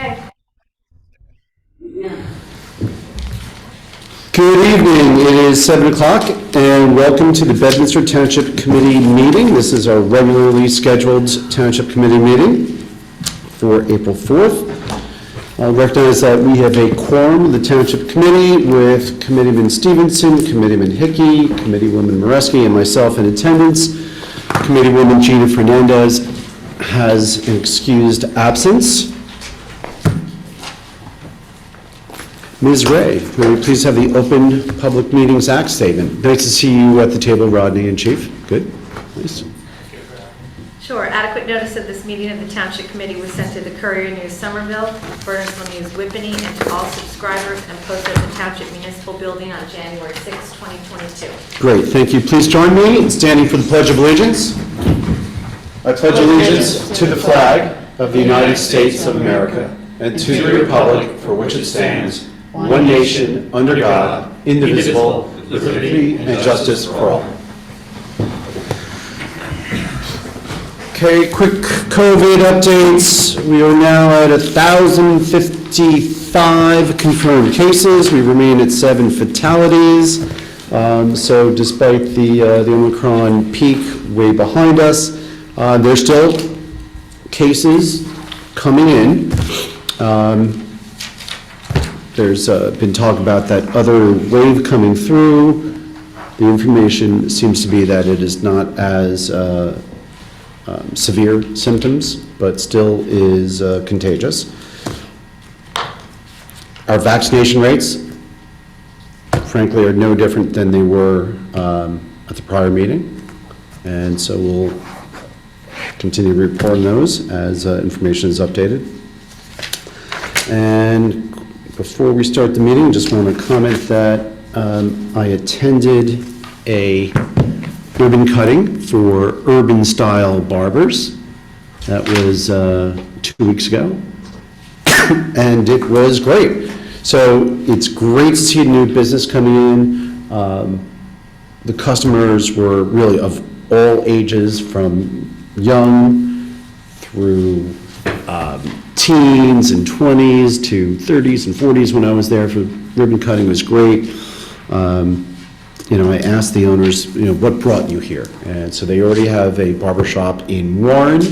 Okay. Good evening. It is 7 o'clock, and welcome to the Bedminster Township Committee meeting. This is our regularly scheduled Township Committee meeting for April 4th. I recognize that we have a quorum of the Township Committee with Committeeman Stevenson, Committeeman Hickey, Committeewoman Moreski, and myself in attendance. Committeewoman Gina Fernandez has an excused absence. Ms. Ray, may we please have the Open Public Meetings Act statement? Nice to see you at the table, Rodney and Chief. Good. Nice. Sure. Adequate notice of this meeting of the Township Committee was sent to the Courier News Somerville, Burnsville News Whippany, and to all subscribers, and posted at the Township Municipal Building on January 6, 2022. Great. Thank you. Please join me in standing for the Pledge of Allegiance. I pledge allegiance to the flag of the United States of America and to the republic for which it stands, one nation, under God, indivisible, with liberty and justice for all. Okay, quick COVID updates. We are now at 1,055 confirmed cases. We remain at 7 fatalities. So despite the Omicron peak way behind us, there's still cases coming in. There's been talk about that other wave coming through. The information seems to be that it is not as severe symptoms, but still is contagious. Our vaccination rates, frankly, are no different than they were at the prior meeting. And so we'll continue to report on those as information is updated. And before we start the meeting, I just want to comment that I attended a ribbon cutting for Urban Style Barbers. That was 2 weeks ago, and it was great. So it's great to see new business coming in. The customers were really of all ages, from young through teens and 20s to 30s and 40s. When I was there for ribbon cutting, it was great. I asked the owners, what brought you here? And so they already have a barber shop in Warren,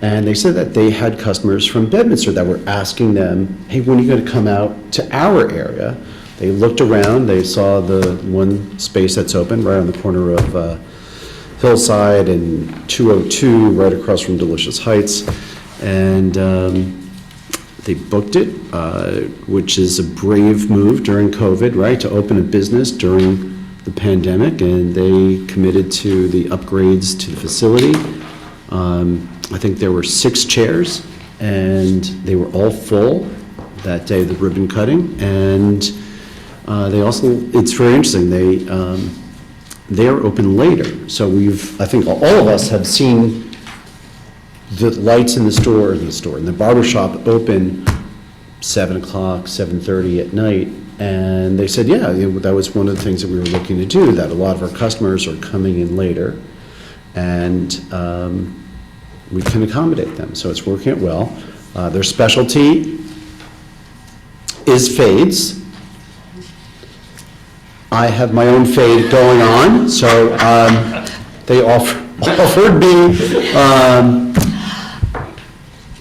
and they said that they had customers from Bedminster that were asking them, hey, when are you going to come out to our area? They looked around, they saw the one space that's open right on the corner of Hillside and 202, right across from Delicious Heights, and they booked it, which is a brave move during COVID, right, to open a business during the pandemic, and they committed to the upgrades to the facility. I think there were 6 chairs, and they were all full that day of the ribbon cutting, and they also, it's very interesting, they're open later. So I think all of us have seen the lights in the store, in the barber shop open 7 o'clock, 7:30 at night. And they said, yeah, that was one of the things that we were looking to do, that a lot of our customers are coming in later, and we can accommodate them. So it's working out well. Their specialty is fades. I have my own fade going on, so they offered me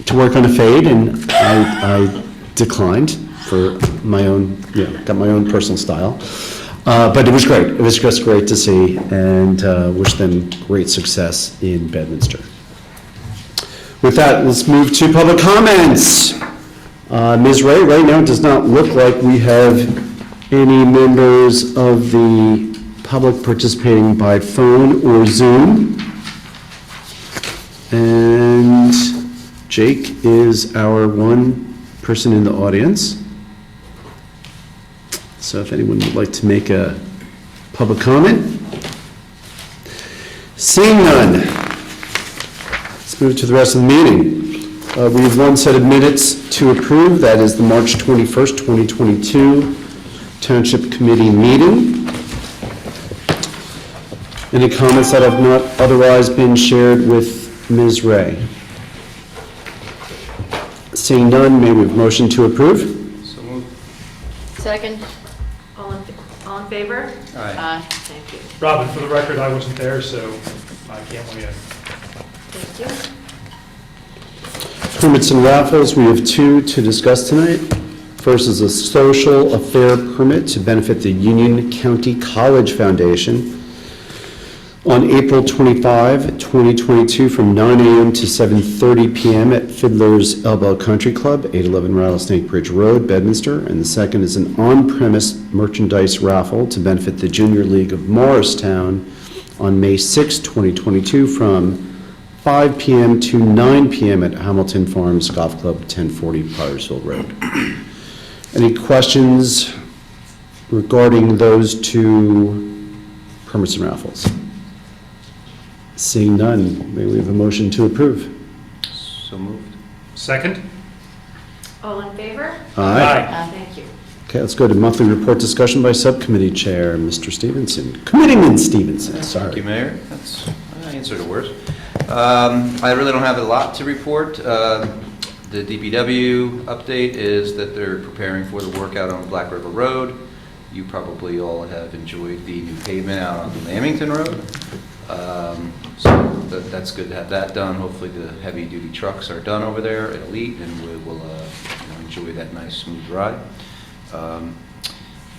to work on a fade, and I declined for my own, got my own personal style. But it was great. It was just great to see, and wish them great success in Bedminster. With that, let's move to public comments. Ms. Ray, right now it does not look like we have any members of the public participating by phone or Zoom. And Jake is our one person in the audience. So if anyone would like to make a public comment. Seeing none, let's move to the rest of the meeting. We have one set of minutes to approve. That is the March 21st, 2022 Township Committee meeting. Any comments that have not otherwise been shared with Ms. Ray? Seeing none, may we have motion to approve? So moved. Second. All in favor? Aye. Thank you. Robin, for the record, I wasn't there, so I can't weigh in. Thank you. Permits and raffles, we have two to discuss tonight. First is a social affair permit to benefit the Union County College Foundation on April 25, 2022, from 9 a.m. to 7:30 p.m. at Fiddler's Elbow Country Club, 811 Rattlesnake Bridge Road, Bedminster. And the second is an on-premise merchandise raffle to benefit the Junior League of Morristown on May 6, 2022, from 5 p.m. to 9 p.m. at Hamilton Farms Golf Club, 1040 Pottersville Road. Any questions regarding those two permits and raffles? Seeing none, may we have a motion to approve? So moved. Second? All in favor? Thank you. Okay, let's go to monthly report discussion by subcommittee chair, Mr. Stevenson. Committeeman Stevenson, Thank you, sorry. Mayor. I answered it worse. I really don't have a lot to report. The DPW update is that they're preparing for the workout on Black River Road. You probably all have enjoyed the new pavement out on Lamington Road. So that's good to have that done. Hopefully the heavy-duty trucks are done over there at Elite, and we will enjoy that nice, smooth ride.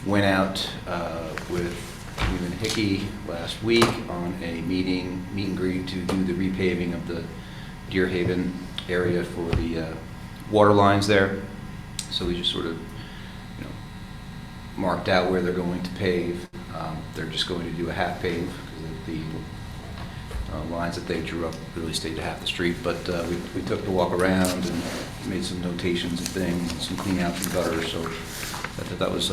Went out with you and Hickey last week on a meet and greet to do the repaving of the Deer Haven area for the water lines there. So we just sort of, marked out where they're going to pave. They're just going to do a half pave because the lines that they drew up really stayed to half the street. But we took the walk around and made some notations and things, and some clean out some gutters. So I thought that was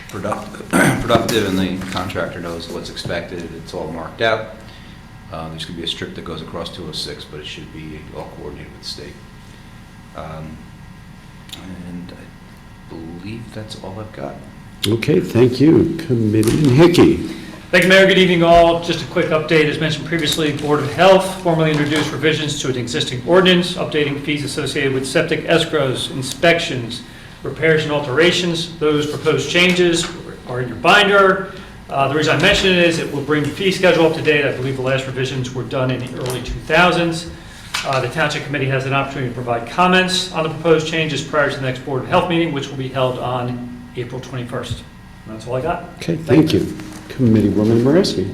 productive, and the contractor knows what's expected. It's all marked out. There's going to be a strip that goes across 206, but it should be all coordinated with the state. And I believe that's all I've got. Okay, thank you. Committeeman Hickey. Thank you, Mayor. Good evening, all. Just a quick update. As mentioned previously, Board of Health formally introduced revisions to an existing ordinance, updating fees associated with septic escrows, inspections, repairs and alterations. Those proposed changes are in your binder. The reason I mention it is it will bring the fee schedule up to date. I believe the last revisions were done in the early 2000s. The Township Committee has an opportunity to provide comments on the proposed changes prior to the next Board of Health meeting, which will be held on April 21st. And that's all I got. Okay, thank you. Committeewoman Moreski.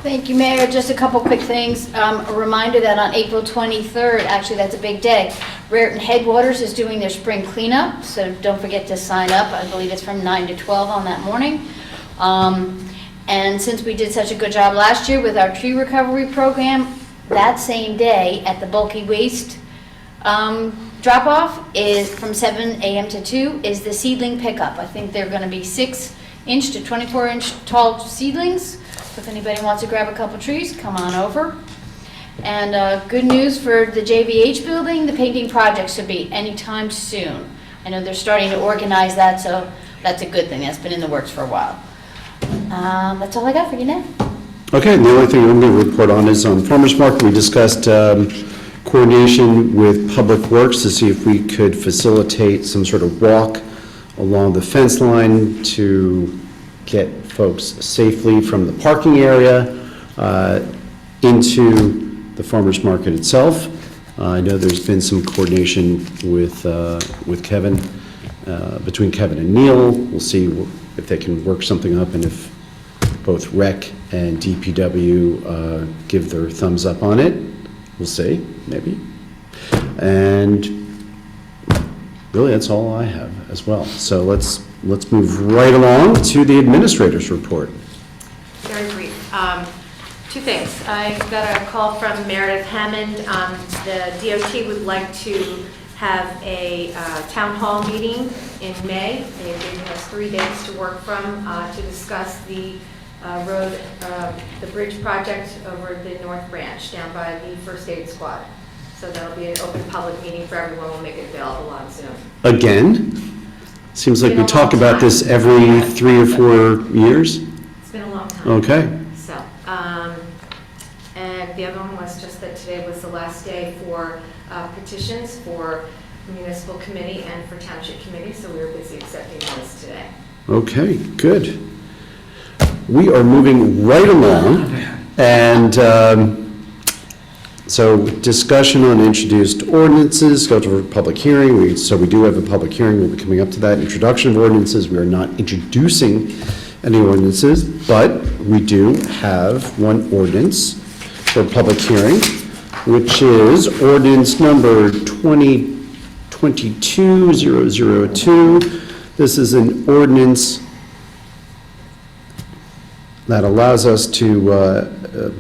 Thank you, Mayor. Just a couple quick things. A reminder that on April 23rd, actually that's a big day, Raritan Headwaters is doing their spring cleanup, so don't forget to sign up. I believe it's from 9 to 12 on that morning. And since we did such a good job last year with our tree recovery program, that same day at the bulky waste drop-off is from 7 a.m. to 2 is the seedling pickup. I think they're going to be 6-inch to 24-inch tall seedlings. So if anybody wants to grab a couple trees, come on over. And good news for the JVH building, the painting project should be anytime soon. I know they're starting to organize that, so that's a good thing. That's been in the works for a while. That's all I got for you now. Okay, and the only thing I'm going to report on is on Farmers Market. We discussed coordination with Public Works to see if we could facilitate some sort of walk along the fence line to get folks safely from the parking area into the Farmers Market itself. I know there's been some coordination with Kevin, between Kevin and Neil. We'll see if they can work something up, and if both Rec and DPW give their thumbs up on it. We'll see, maybe. And really, that's all I have as well. So let's move right along to the administrator's report. Very brief. Two things. I got a call from Meredith Hammond. The DOT would like to have a town hall meeting in May. They've given us 3 days to work from to discuss the road, the bridge project over the North Branch down by the First Aid Squad. So that'll be an open public meeting for everyone. We'll make it available on Zoom. Again? Seems like It's been we a talk long about time. this every 3 or 4 years. It's been a long time. Okay. So, and the other one was just that today was the last day for petitions for Municipal Committee and for Township Committee, so we were busy accepting those today. Okay, good. We are moving right along, and so discussion on introduced ordinances, go to a public hearing. So we do have a public hearing, we'll be coming up to that. Introduction of ordinances, we are not introducing any ordinances, but we do have one ordinance for public hearing, which is ordinance number 2022-002. This is an ordinance that allows us to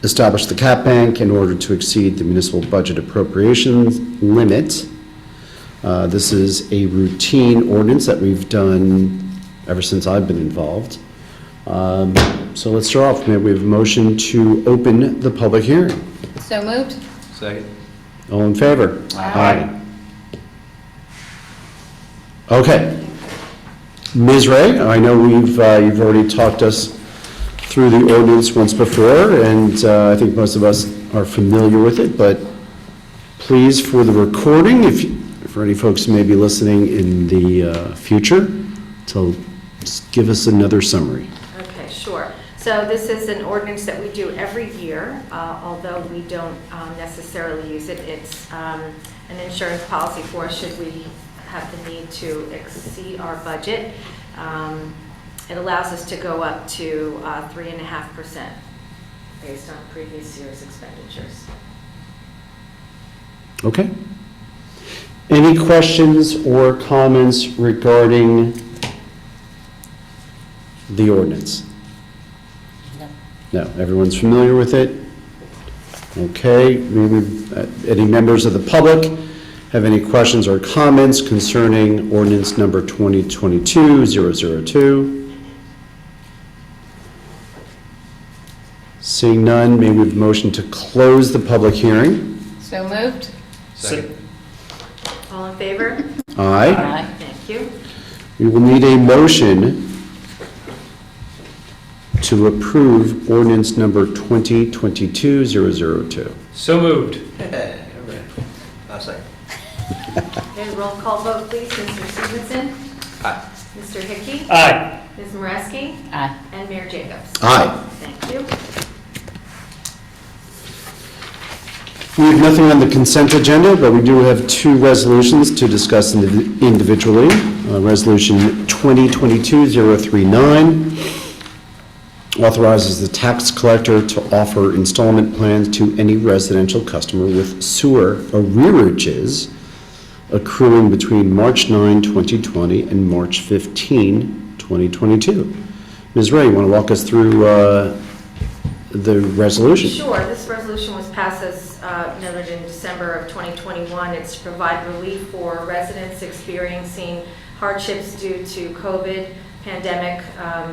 establish the cap bank in order to exceed the municipal budget appropriations limit. This is a routine ordinance that we've done ever since I've been involved. So let's start off. May we have a motion to open the public hearing? So moved? Second. All in favor? Aye. Okay. Ms. Ray, I know you've already talked us through the ordinance once before, and I think most of us are familiar with it, but please, for the recording, for any folks who may be listening in the future, to just give us another summary. Okay, sure. So this is an ordinance that we do every year, although we don't necessarily use it. It's an insurance policy for us should we have the need to exceed our budget. It allows us to go up to 3.5% based on previous year's expenditures. Okay. Any questions or comments regarding the ordinance? No, everyone's familiar with it? Okay, maybe any members of the public have any questions or comments concerning ordinance number 2022-002? Seeing none, may we have a motion to close the public hearing? So moved? Second. All in favor? Aye. Thank you. We will need a motion to approve ordinance number 2022-002. So moved. I'll second. Okay, roll call vote, please. Mr. Stevenson? Aye. Mr. Hickey? Aye. Ms. Moreski? Aye. And Mayor Jacobs? Aye. Thank you. We have nothing on the consent agenda, but we do have two resolutions to discuss individually. Resolution 2022-039 authorizes the tax collector to offer installment plans to any residential customer with sewer arrearages accruing between March 9, 2020 and March 15, 2022. Ms. Ray, you want to walk us through the resolution? Sure. This resolution was passed as noted in December of 2021. It's to provide relief for residents experiencing hardships due to COVID pandemic.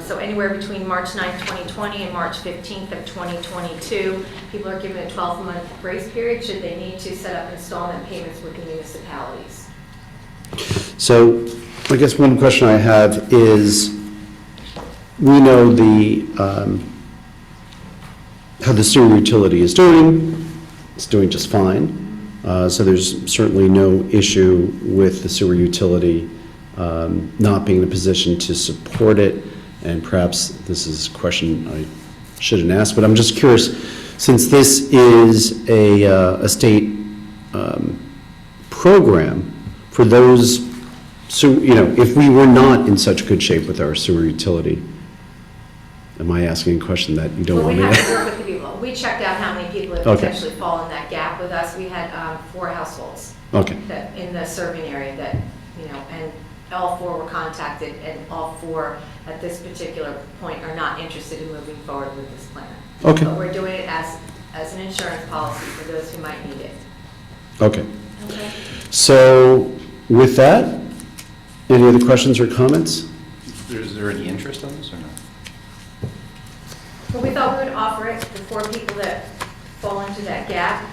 So anywhere between March 9, 2020 and March 15th of 2022, people are given a 12-month grace period should they need to set up installment payments with the municipalities. So I guess one question I have is, we know how the sewer utility is doing. It's doing just fine. So there's certainly no issue with the sewer utility not being in a position to support it. And perhaps this is a question I shouldn't ask, but I'm just curious, since this is a state program for those, so, if we were not in such good shape with our sewer utility, am I asking a question that you don't Well, want we me have to to? work with the people. We checked out how many people have Okay. potentially fall in that gap with us. We had 4 households Okay, that in the serving area that, and all 4 were contacted, and all 4 at this particular point are not interested in moving forward with this plan. Okay. But we're doing it as an insurance policy for those who might need it. okay. Okay. So with that, any other questions or comments? Is there any interest on this or not? Well, we thought we would offer it to 4 people that fall into that gap.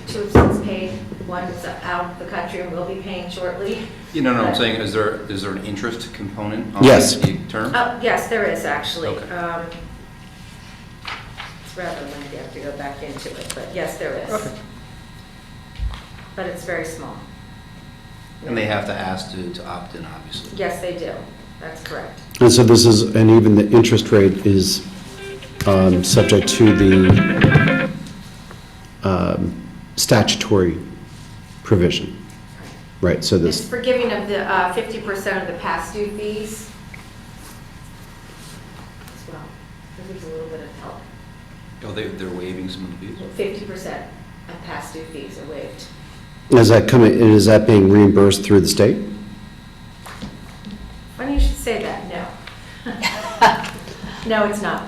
2 have since paid, 1 is out of the country and will be paying shortly. I'm saying, is there an interest component on Yes. the term? Yes, there is actually. Okay. It's rather lengthy, I have to go back into it, but yes, there is. Okay. But it's very small. And they have to ask to opt in, obviously. Yes, they do. That's correct. And so this is, and even the interest rate is subject to the statutory provision. Right, so It's this, forgiving of the 50% of the past due fees as well. There's a little bit of help. Oh, they're waiving some of the fees? 50% of past due fees are waived. is that being reimbursed through the state? Funny you should say that, no. No, it's not.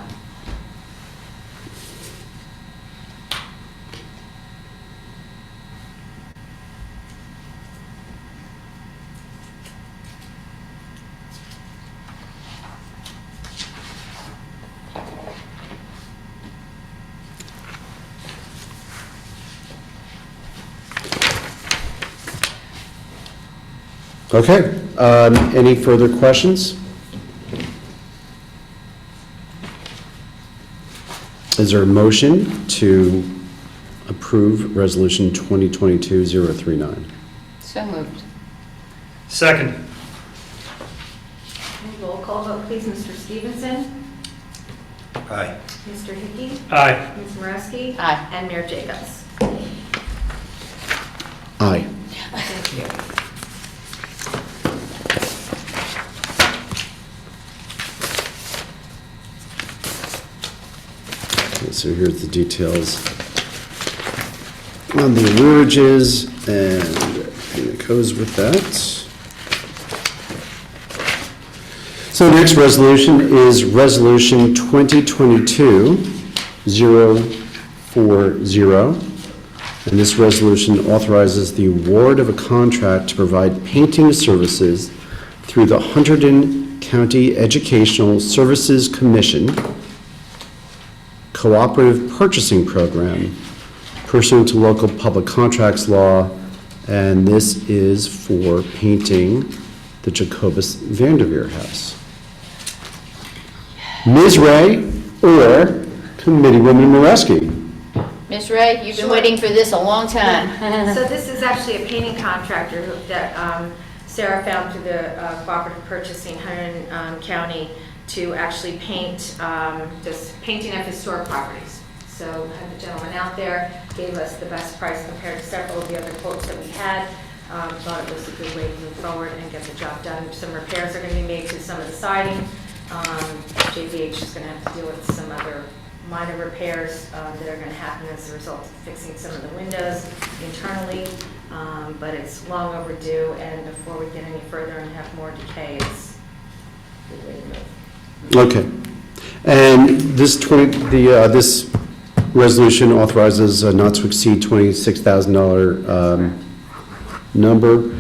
Okay, any further questions? Is there a motion to approve Resolution 2022-039? So moved. Second. Okay, roll call vote, please. Mr. Stevenson? Aye. Mr. Hickey? Aye. Ms. Moreski? Aye. And Mayor Jacobs? Aye. Thank you. Okay, so here's the details on the arrearages and everything that goes with that. So the next resolution is Resolution 2022-040. And this resolution authorizes the award of a contract to provide painting services through the Hunterdon County Educational Services Commission Cooperative Purchasing Program pursuant to local public contracts law, and this is for painting the Jacobus Vanderveer House. Ms. Ray or Committeewoman Moreski? Ms. Ray, you've been Sure. waiting for this a long time. So this is actually a painting contractor that Sarah found through the cooperative purchasing Hunterdon County to actually paint, just painting of historic properties. So had the gentleman out there, gave us the best price compared to several of the other quotes that we had. Thought it was a good way to move forward and get the job done. Some repairs are going to be made to some of the siding. JVH is going to have to deal with some other minor repairs that are going to happen as a result of fixing some of the windows internally, but it's long overdue, and before we get any further and have more decay, it's a good way to move. Okay. And this this resolution authorizes a not to exceed $26,000 number.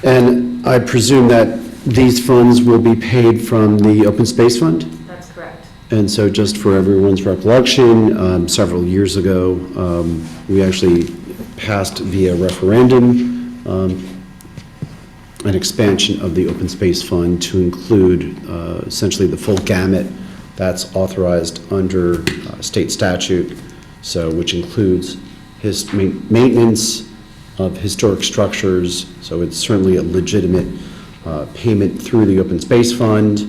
And I presume that these funds will be paid from the Open Space Fund? That's correct. And so just for everyone's recollection, several years ago, we actually passed via referendum an expansion of the Open Space Fund to include essentially the full gamut that's authorized under state statute, so which includes maintenance of historic structures, so it's certainly a legitimate payment through the Open Space Fund.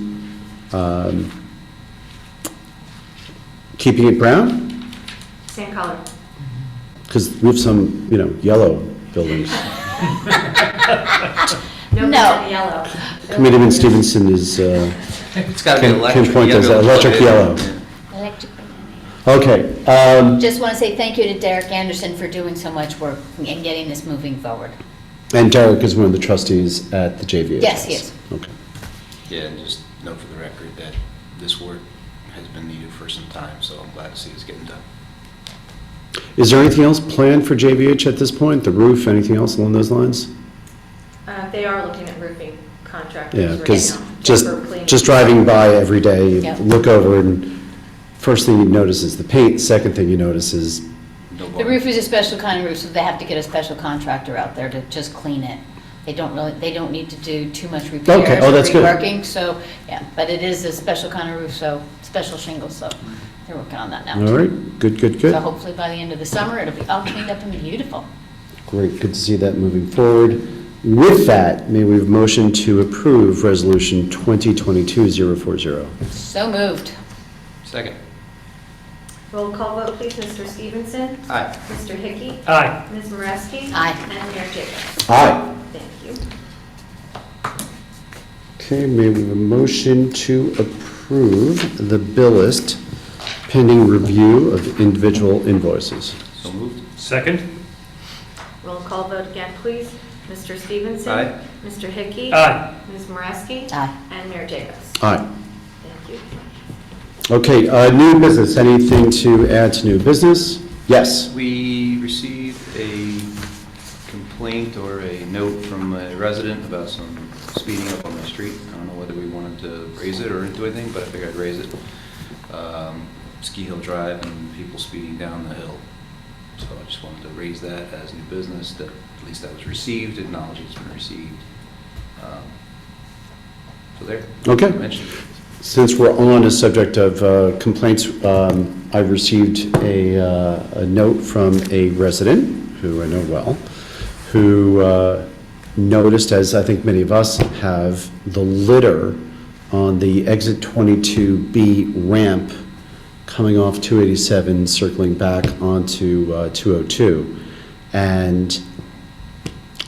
Keeping it brown? Same color. Because we have some, yellow buildings. No, No. it's yellow. Committeeman Stevenson is, It's got to be can electric. point You as gotta be able to electric plug it in. yellow. Electric. Okay, Just want to say thank you to Derek Anderson for doing so much work and getting this moving forward. and Derek is one of the trustees at the JVH. Yes, he is. Okay. Yeah, and just note for the record that this work has been needed for some time, so I'm glad to see it's getting done. Is there anything else planned for JVH at this point? The roof, anything else along those lines? They are looking at roofing contractors Yeah, right because now, just for cleaning. driving by every day, you Yep. look over and first thing you notice is the paint, second thing you notice is, No The bar. roof is a special kind of roof, so they have to get a special contractor out there to just clean it. They don't need to do too much repairs Okay. Oh, or that's good. reworking, so, yeah, but it is a special kind of roof, so, special shingles, so they're working on that now. all right, good, good, good. So hopefully by the end of the summer, it'll be all cleaned up and beautiful. Great, good to see that moving forward. With that, may we have a motion to approve Resolution 2022-040? So moved. Second. Roll call vote, please. Mr. Stevenson? Aye. Mr. Hickey? Aye. Ms. Moreski? Aye. And Mayor Jacobs? Aye. Thank you. Okay, may we have a motion to approve the bill list pending review of individual invoices? So moved. Second? Roll call vote again, please. Mr. Stevenson? Aye. Mr. Hickey? Aye. Ms. Moreski? Aye. And Mayor Jacobs? Aye. Thank you. Okay, new business, anything to add to new business? Yes. We received a complaint or a note from a resident about some speeding up on the street. I don't know whether we wanted to raise it or do anything, but I figured I'd raise it. Ski Hill Drive and people speeding down the hill. So I just wanted to raise that as new business, that at least that was received, acknowledged it's been received. So there. Okay. I mentioned it. Since we're on the subject of complaints, I received a note from a resident, who I know well, who noticed, as I think many of us have, the litter on the exit 22B ramp coming off 287, circling back onto 202. And,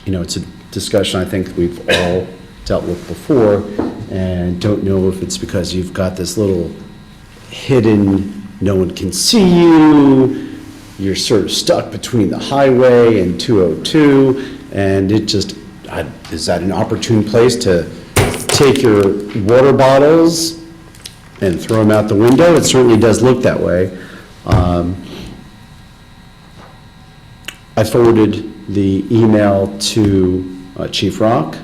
you know, it's a discussion I think we've all dealt with before, and don't know if it's because you've got this little hidden, no one can see you, you're sort of stuck between the highway and 202, and it just, is that an opportune place to take your water bottles and throw them out the window? It certainly does look that way. I forwarded the email to Chief Rock,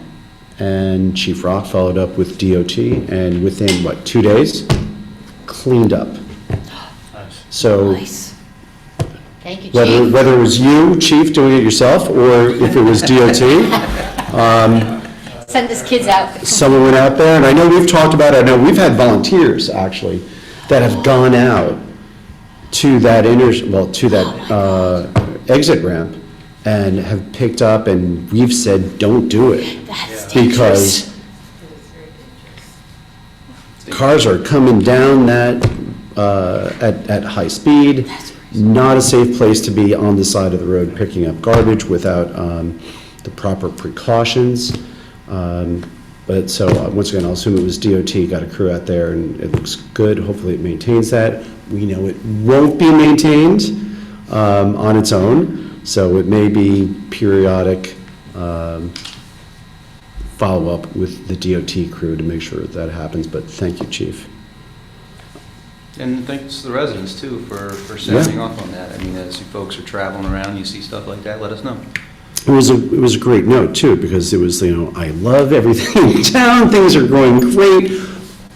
and Chief Rock followed up with DOT, and within, 2 days, cleaned up. Nice. So Nice. Thank you, Chief. whether it was you, Chief, doing it yourself, or if it was DOT, Send these kids out. someone went out there, and I know we've talked about it, I know we've had volunteers, actually, that have gone out to that exit ramp and have picked up, and we've said, don't do it. That's dangerous. Because cars are coming down that, at high speed. Not a safe place to be on the side of the road picking up garbage without the proper precautions. But so, once again, I'll assume it was DOT, got a crew out there, and it looks good. Hopefully it maintains that. We know it won't be maintained on its own, so it may be periodic follow-up with the DOT crew to make sure that happens, but thank you, Chief. And thanks to the residents too for sounding off on that. I mean, as you folks are traveling around, you see stuff like that, let us know. It was a great note too, because it was, I love everything in town, things are going great,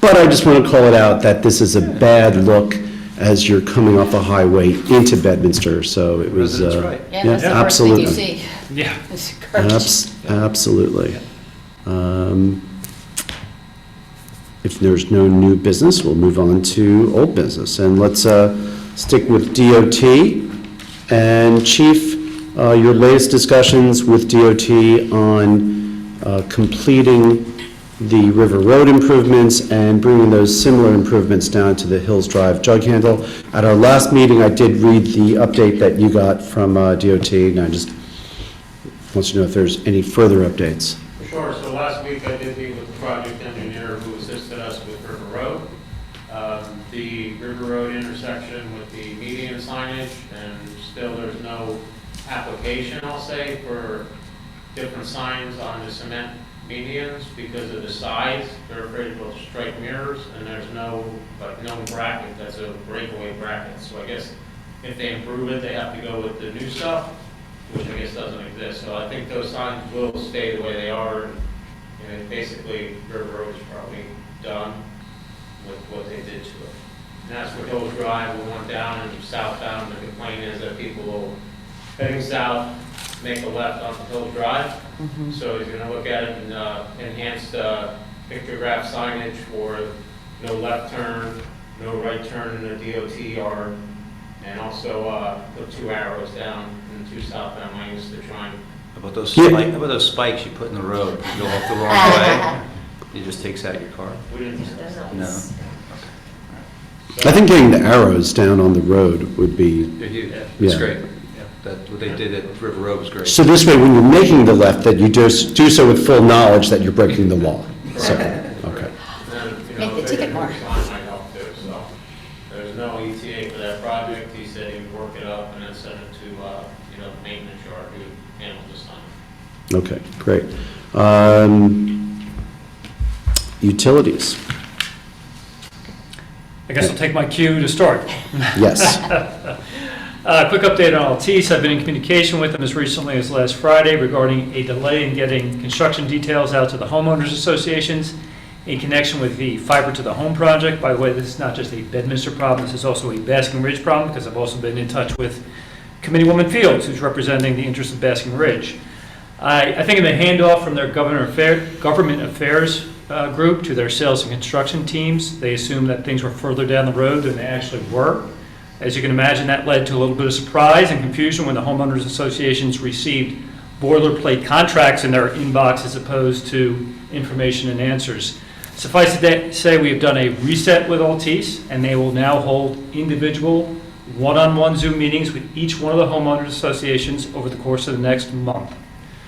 but I just want to call it out that this is a bad look as you're coming off a highway into Bedminster, so it was. Residents right. Yeah, that's the first thing you absolutely. see. Yeah. It's garbage. Absolutely. If there's no new business, we'll move on to old business. And let's stick with DOT. And Chief, your latest discussions with DOT on completing the River Road improvements and bringing those similar improvements down to the Hills Drive jug handle. At our last meeting, I did read the update that you got from DOT, and I just want to know if there's any further updates. Sure. So last week I did meet with the project engineer who assisted us with River Road. The River Road intersection with the median signage, and still there's no application, I'll say, for different signs on the cement medians because of the size. They're afraid they'll strike mirrors, and there's no known bracket that's a breakaway bracket. So I guess if they improve it, they have to go with the new stuff, which I guess doesn't exist. So I think those signs will stay the way they are. And basically, River Road is probably done with what they did to it. And that's what Hills Drive, we went down and southbound. The complaint is that people will, heading south, make a left onto Hills Drive. So he's gonna look at it and enhance pictograph signage for no left turn, no right turn in the DOT yard, and also put 2 arrows down in 2 southbound lanes to try and Yeah. How about those spikes you put in the road? You go off the wrong way, it just takes out your car? We didn't, No? I think getting the arrows down on the road would be, They're huge. Yeah. It's great. What they did at River Road was great. so this way, when you're making the left, that you just do so with full knowledge that you're breaking the law. So, okay. and, Make the ticket mark. Sign might help too, so. There's no ETA for that project. He said he would work it up and then send it to, the maintenance yard who would handle the sign. Okay, great. Utilities, I guess I'll take my cue to start. yes. Quick update on Altice. I've been in communication with them as recently as last Friday regarding a delay in getting construction details out to the homeowners associations in connection with the fiber to the home project. By the way, this is not just a Bedminster problem, this is also a Basking Ridge problem, because I've also been in touch with Committeewoman Fields, who's representing the interests of Basking Ridge. I think in the handoff from their government affairs group to their sales and construction teams, they assumed that things were further down the road than they actually were. As you can imagine, that led to a little bit of surprise and confusion when the homeowners associations received boilerplate contracts in their inbox as opposed to information and answers. Suffice it to say, we have done a reset with Altice, and they will now hold individual one-on-one Zoom meetings with each one of the homeowners associations over the course of the next month.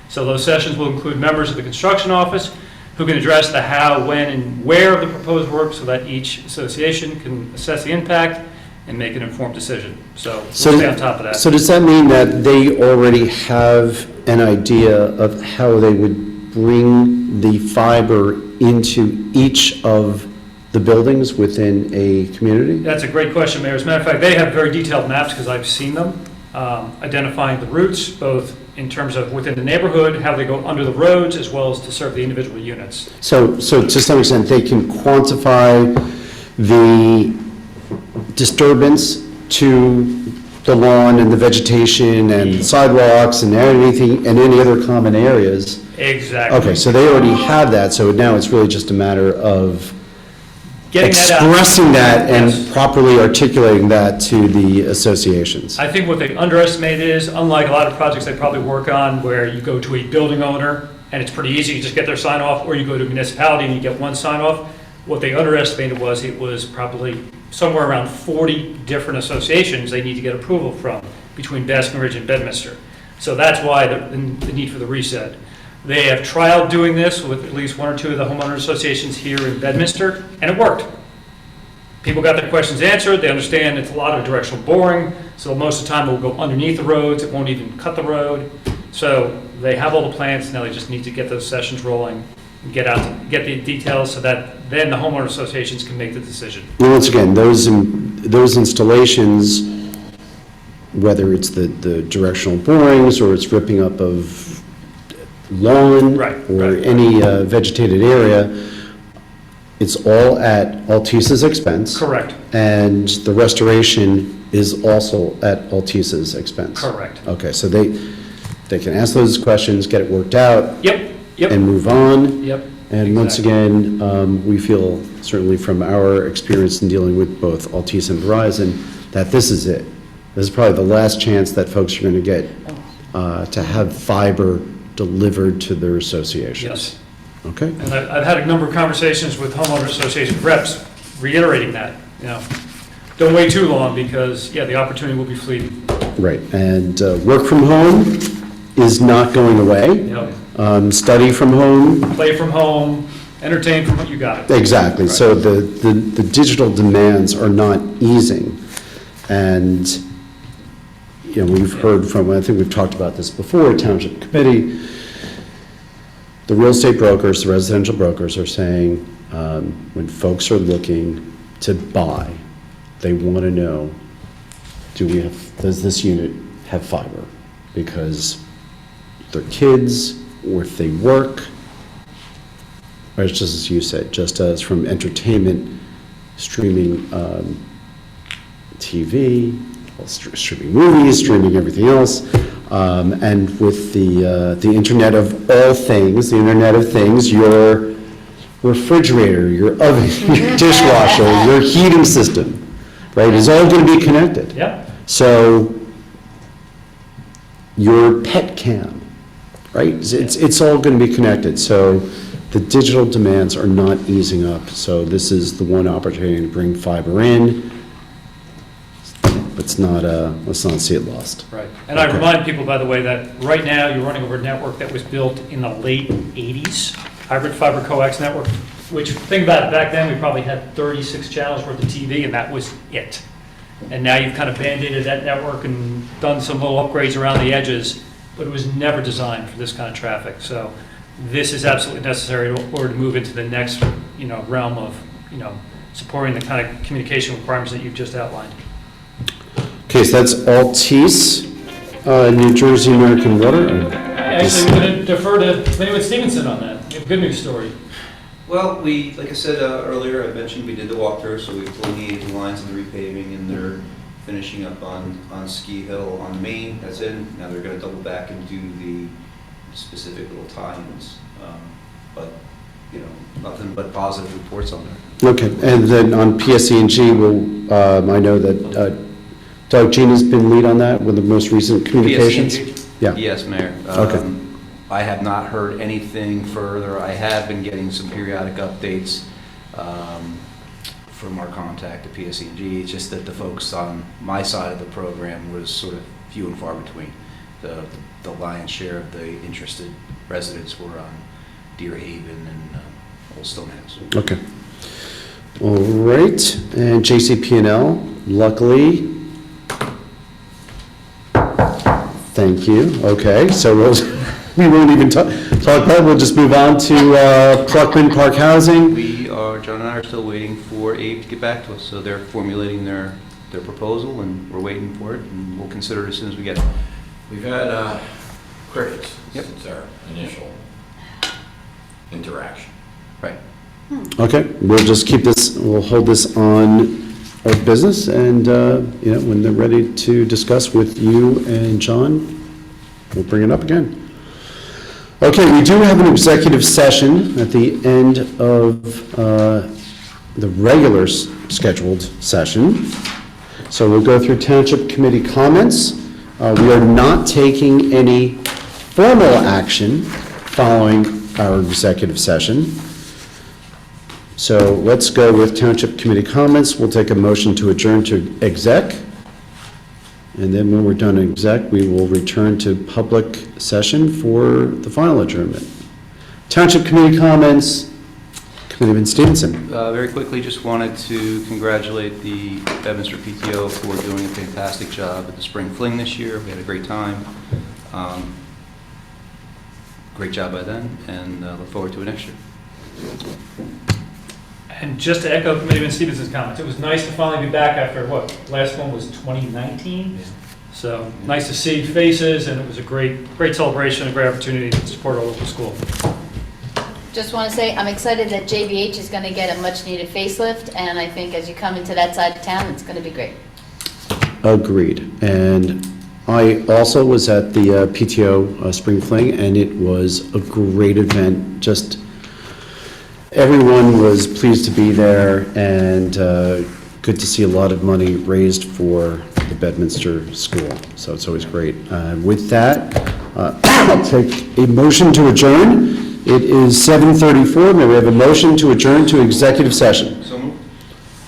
So those sessions will include members of the construction office who can address the how, when, and where of the proposed work so that each association can assess the impact and make an informed decision. So we'll stay on top of that. So does that mean that they already have an idea of how they would bring the fiber into each of the buildings within a community? That's a great question, Mayor. As a matter of fact, they have very detailed maps because I've seen them, identifying the routes, both in terms of within the neighborhood, how they go under the roads, as well as to serve the individual units. So to some extent, they can quantify the disturbance to the lawn and the vegetation and sidewalks and anything, and any other common areas. Exactly. Okay, so they already have that, so now it's really just a matter of Getting that out. expressing that and Yes. properly articulating that to the associations. I think what they underestimate is, unlike a lot of projects they probably work on where you go to a building owner and it's pretty easy, you just get their sign off, or you go to a municipality and you get one sign off, what they underestimated was it was probably somewhere around 40 different associations they need to get approval from between Basking Ridge and Bedminster. So that's why the need for the reset. They have trialed doing this with at least one or two of the homeowner associations here in Bedminster, and it worked. People got their questions answered, they understand it's a lot of directional boring, so most of the time it will go underneath the roads, it won't even cut the road. So they have all the plans, now they just need to get those sessions rolling, and get the details so that then the homeowner associations can make the decision. And once again, those installations, whether it's the directional borings or it's ripping up of lawn Right, or right. any vegetated area, it's all at Altice's expense. Correct, And the restoration is also at Altice's expense. correct. Okay, so they can ask those questions, get it worked out, Yep, yep, and move on. yep. And once Exactly. again, we feel, certainly from our experience in dealing with both Altice and Verizon, that this is it. This is probably the last chance that folks are going to get to have fiber delivered to their associations. Yes. Okay? And I've had a number of conversations with homeowner association reps reiterating that, don't wait too long because, the opportunity will be fleeting. Right. And work from home is not going away. Study from home, Play from home, entertain from home, you got it. exactly. So the digital demands are not easing. And, we've heard from, I think we've talked about this before, Township Committee, the real estate brokers, the residential brokers are saying, when folks are looking to buy, they want to know, does this unit have fiber? Because their kids, or if they work, or it's just as you said, just as from entertainment, streaming TV, streaming movies, streaming everything else, and with the Internet of all things, the Internet of Things, your refrigerator, your oven, your dishwasher, your heating system, right, is all going to be connected. Yep, So your pet cam, right? It's all going to be connected, so the digital demands are not easing up. So this is the one opportunity to bring fiber in. Let's not see it lost. Right. And I remind people, by the way, that right now you're running over a network that was built in the late 80s, hybrid fiber coax network, which, think about it, back then we probably had 36 channels worth of TV, and that was it. And now you've kind of band-aided that network and done some little upgrades around the edges, but it was never designed for this kind of traffic. So this is absolutely necessary in order to move into the next, realm of, supporting the kind of communication requirements that you've just outlined. Okay, so that's Altice, New Jersey American Water. Actually, we're going to defer to Laywood Stevenson on that. We have a good news story. Well, like I said earlier, I mentioned we did the walkthrough, so we've delineated the lines of the repaving, and they're finishing up on Ski Hill on Main. That's in. Now they're going to double back and do the specific little tie-ins. But, nothing but positive reports on there. Okay, and then on PSE&G, I know that Doug Jean has been lead on that with the most recent communications. PSE&G? Yeah. Yes, Mayor. Okay. I have not heard anything further. I have been getting some periodic updates from our contact at PSE&G. It's just that the folks on my side of the program was sort of few and far between. The lion's share of the interested residents were on Deer Haven and Old Stonehouse. Okay. All right, and JCP&L, luckily, thank you. Okay, so we won't even talk about it. We'll just move on to Pluckman Park Housing. John and I are still waiting for Abe to get back to us, so they're formulating their proposal, and we're waiting for it, and we'll consider it as soon as we get it. We've had crickets Yep. since our initial interaction. Right. Okay, we'll just we'll hold this on our business, and, when they're ready to discuss with you and John, we'll bring it up again. Okay, we do have an executive session at the end of the regular scheduled session. So we'll go through Township Committee comments. We are not taking any formal action following our executive session. So let's go with Township Committee comments. We'll take a motion to adjourn to exec. And then when we're done in exec, we will return to public session for the final adjournment. Township Committee comments, Committeeman Stevenson. Very quickly, just wanted to congratulate the Bedminster PTO for doing a fantastic job at the Spring Fling this year. We had a great time. Great job by them, and look forward to it next year. And just to echo Committeeman Stevenson's comments, it was nice to finally be back after, last one was 2019? Yeah. So, nice to see faces, and it was a great celebration, a great opportunity to support our local school. Just want to say, I'm excited that JBH is going to get a much-needed facelift, and I think as you come into that side of town, it's going to be great. Agreed. And I also was at the PTO Spring Fling, and it was a great event. Just everyone was pleased to be there, and good to see a lot of money raised for the Bedminster School. So it's always great. With that, I'll take a motion to adjourn. It is 7:34. May we have a motion to adjourn to executive session? So moved.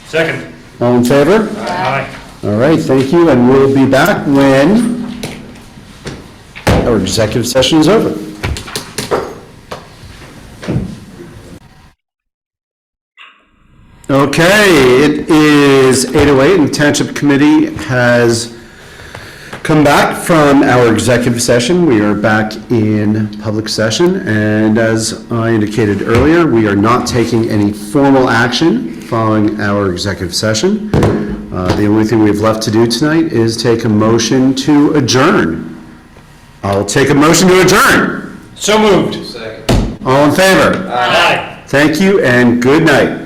Second. All in favor? Aye. All right, thank you, and we'll be back when our executive session is over. Okay, it is 8:08, and the Township Committee has come back from our executive session. We are back in public session, and as I indicated earlier, we are not taking any formal action following our executive session. The only thing we have left to do tonight is take a motion to adjourn. I'll take a motion to adjourn. So moved. Second. All in favor? Aye. Thank you, and good night.